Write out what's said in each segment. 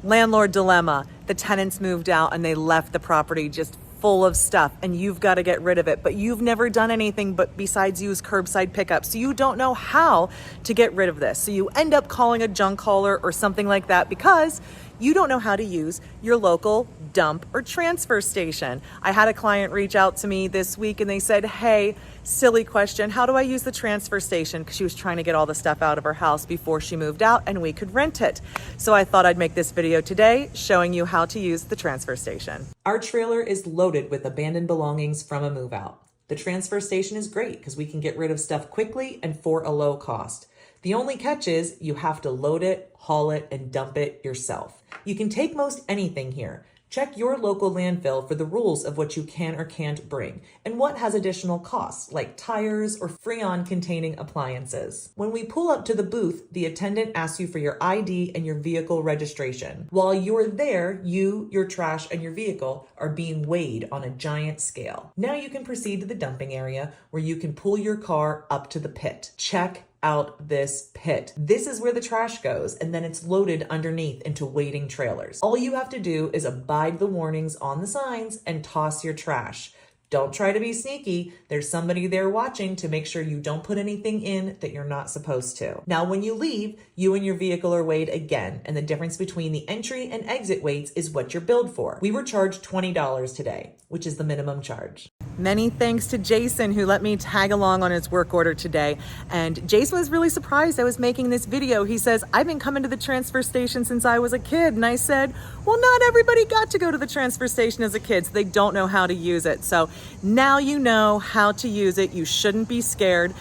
Landlord dilemma. The tenants moved out and they left the property just full of stuff and you've got to get rid of it, but you've never done anything but besides use curbside pickup. So you don't know how to get rid of this. So you end up calling a junk hauler or something like that because you don't know how to use your local dump or transfer station. I had a client reach out to me this week and they said, hey, silly question, how do I use the transfer station? Because she was trying to get all the stuff out of her house before she moved out and we could rent it. So I thought I'd make this video today showing you how to use the transfer station. Our trailer is loaded with abandoned belongings from a move out. The transfer station is great because we can get rid of stuff quickly and for a low cost. The only catch is you have to load it, haul it, and dump it yourself. You can take most anything here. Check your local landfill for the rules of what you can or can't bring and what has additional costs like tires or Freon containing appliances. When we pull up to the booth, the attendant asks you for your ID and your vehicle registration. While you're there, you, your trash, and your vehicle are being weighed on a giant scale. Now you can proceed to the dumping area where you can pull your car up to the pit. Check out this pit. This is where the trash goes, and then it's loaded underneath into waiting trailers. All you have to do is abide the warnings on the signs and toss your trash. Don't try to be sneaky. There's somebody there watching to make sure you don't put anything in that you're not supposed to. Now, when you leave, you and your vehicle are weighed again, and the difference between the entry and exit weights is what you're billed for. We were charged $20 today, which is the minimum charge. Many thanks to Jason who let me tag along on his work order today. And Jason was really surprised I was making this video. He says, I've been coming to the transfer station since I was a kid. And I said, well, not everybody got to go to the transfer station as a kid, so they don't know how to use it. So now you know how to use it. You shouldn't be scared.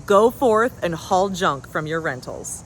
Go forth and haul junk from your rentals.